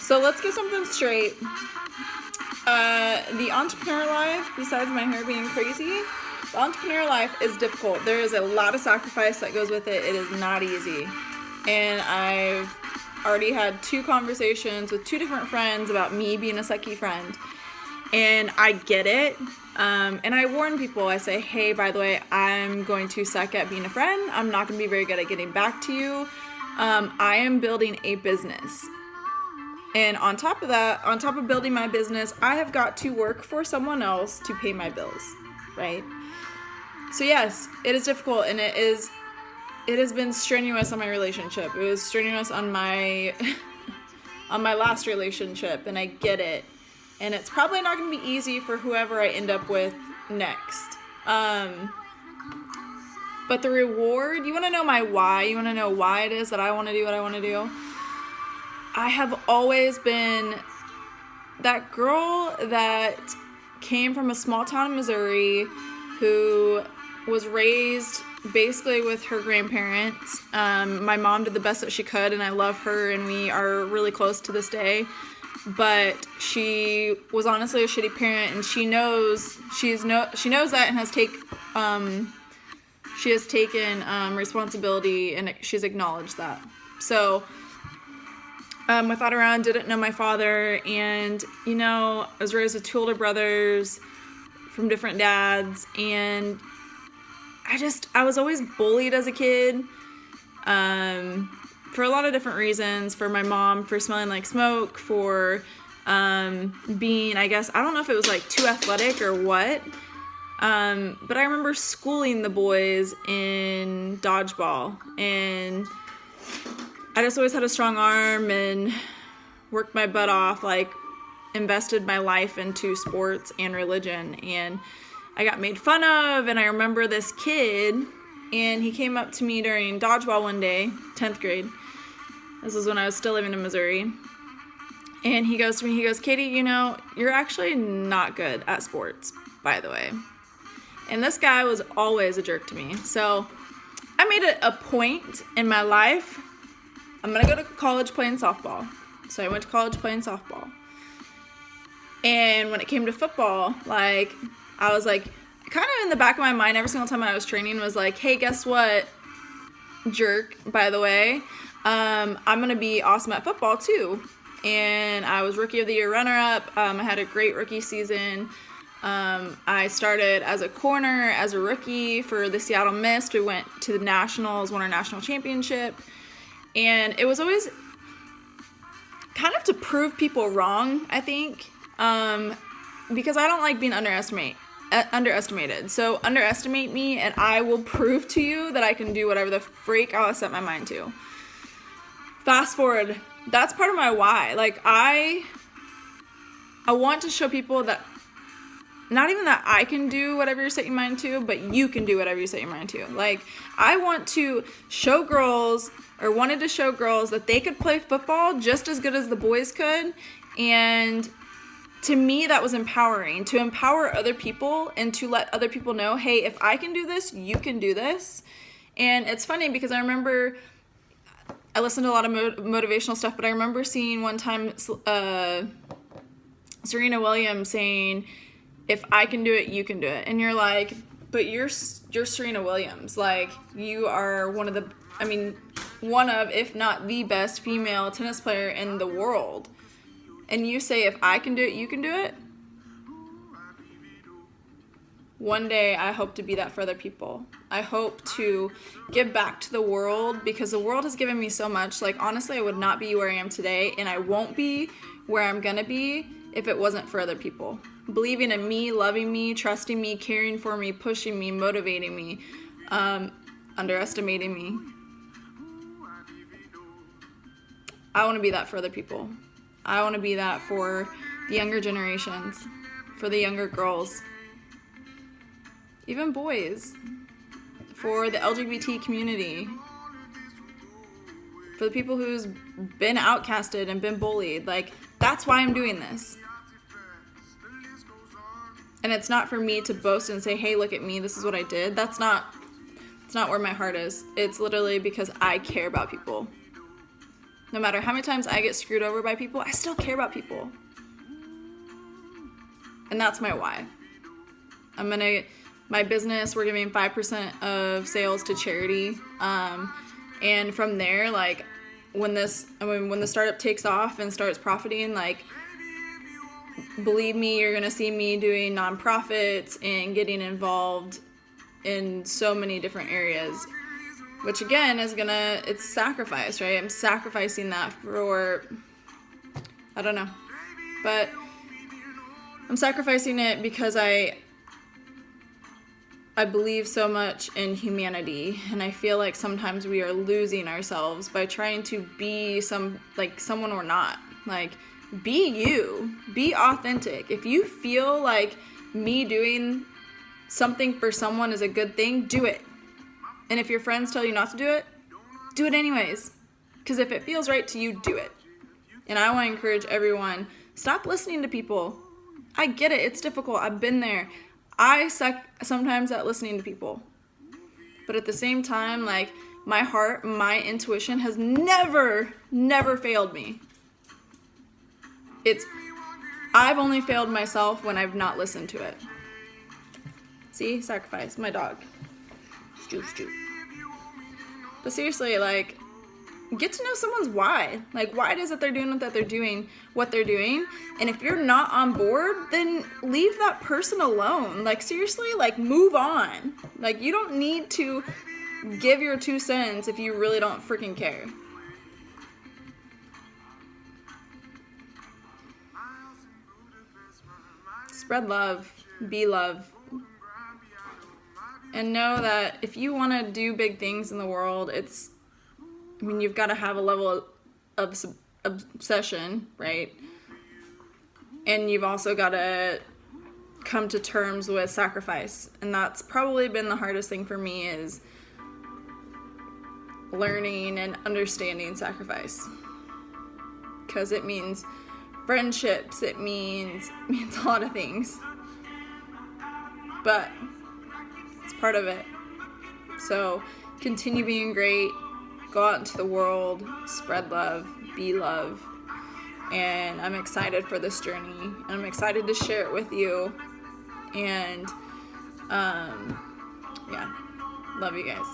So let's get something straight. The entrepreneur life, besides my hair being crazy, the entrepreneur life is difficult. There is a lot of sacrifice that goes with it. It is not easy. And I've already had 2 conversations with 2 different friends about me being a sucky friend. And I get it. And I warn people, I say, hey, by the way, I'm going to suck at being a friend. I'm not going to be very good at getting back to you. I am building a business. And on top of that, on top of building my business, I have got to work for someone else to pay my bills, right? So yes, it is difficult, and it has been strenuous on my relationship. It was strenuous on my on my last relationship, and I get it. And it's probably not going to be easy for whoever I end up with next. But the reward, you want to know my why? You want to know why it is that I want to do what I want to do? I have always been that girl that came from a small town in Missouri who was raised basically with her grandparents. My mom did the best that she could, and I love her, and we are really close to this day. But she was honestly a shitty parent, and she knows that, and she has taken responsibility, and she's acknowledged that. So I thought around, didn't know my father, and I was raised with 2 older brothers from different dads, and I was always bullied as a kid, for a lot of different reasons. For my mom, for smelling like smoke, for being, I guess, I don't know if it was like too athletic or what, but I remember schooling the boys in dodgeball, and I just always had a strong arm and worked my butt off, like invested my life into sports and religion, and I got made fun of. And I remember this kid, and he came up to me during dodgeball one day, 10th grade. This was when I was still living in Missouri. And he goes to me, Katie, you're actually not good at sports, by the way. And this guy was always a jerk to me. So I made it a point in my life, I'm going to go to college playing softball. So I went to college playing softball. And when it came to football, I was kind of in the back of my mind every single time I was training was like, hey, guess what, jerk, by the way, I'm going to be awesome at football too. And I was Rookie of the Year runner-up. I had a great rookie season. I started as a corner, as a rookie for the Seattle Mist. We went to the Nationals, won our national championship. And it was always kind of to prove people wrong, I think, because I don't like being underestimated. So underestimate me, and I will prove to you that I can do whatever the freak I'll set my mind to. Fast forward, that's part of my why. I want to show people that not even that I can do whatever you set your mind to, but you can do whatever you set your mind to. I want to show girls, or wanted to show girls, that they could play football just as good as the boys could. And to me, that was empowering, to empower other people and to let other people know, hey, if I can do this, you can do this. And it's funny because I remember I listened to a lot of motivational stuff, but I remember seeing one time Serena Williams saying, if I can do it, you can do it. And you're like, but you're Serena Williams. You are one of, if not the best female tennis player in the world. And you say, if I can do it, you can do it. One day, I hope to be that for other people. I hope to give back to the world, because the world has given me so much. Honestly, I would not be where I am today, and I won't be where I'm gonna be if it wasn't for other people. Believing in me, loving me, trusting me, caring for me, pushing me, motivating me, underestimating me. I want to be that for other people. I want to be that for the younger generations, for the younger girls, even boys, for the LGBT community, for the people who's been outcasted and been bullied. That's why I'm doing this. And it's not for me to boast and say, hey, look at me, this is what I did. It's not where my heart is. It's literally because I care about people. No matter how many times I get screwed over by people, I still care about people. And that's my why. My business, we're giving 5% of sales to charity. And from there, like, when the startup takes off and starts profiting, like, believe me, you're gonna see me doing nonprofits and getting involved in so many different areas, which again is it's sacrifice, right? I'm sacrificing that for, I don't know, but I'm sacrificing it because I believe so much in humanity, and I feel like sometimes we are losing ourselves by trying to be someone we're not. Like, be you, be authentic. If you feel like me doing something for someone is a good thing, do it. And if your friends tell you not to do it anyways. Because if it feels right to you, do it. And I want to encourage everyone, stop listening to people. I get it, it's difficult, I've been there. I suck sometimes at listening to people. But at the same time, like, my heart, my intuition has never failed me. I've only failed myself when I've not listened to it. See? Sacrifice. My dog. Stoop. But seriously, like, get to know someone's why. Like, why it is that they're doing what they're doing. And if you're not on board, then leave that person alone. Like, seriously, like, move on. Like, you don't need to give your 2 cents if you really don't freaking care. Spread love. Be love. And know that if you want to do big things in the world, you've got to have a level of obsession, right? And you've also got to come to terms with sacrifice. And that's probably been the hardest thing for me, is learning and understanding sacrifice. Because it means friendships, it means a lot of things. But it's part of it. So continue being great. Go out into the world, spread love, be love, and I'm excited for this journey, and I'm excited to share it with you, and, yeah, love you guys.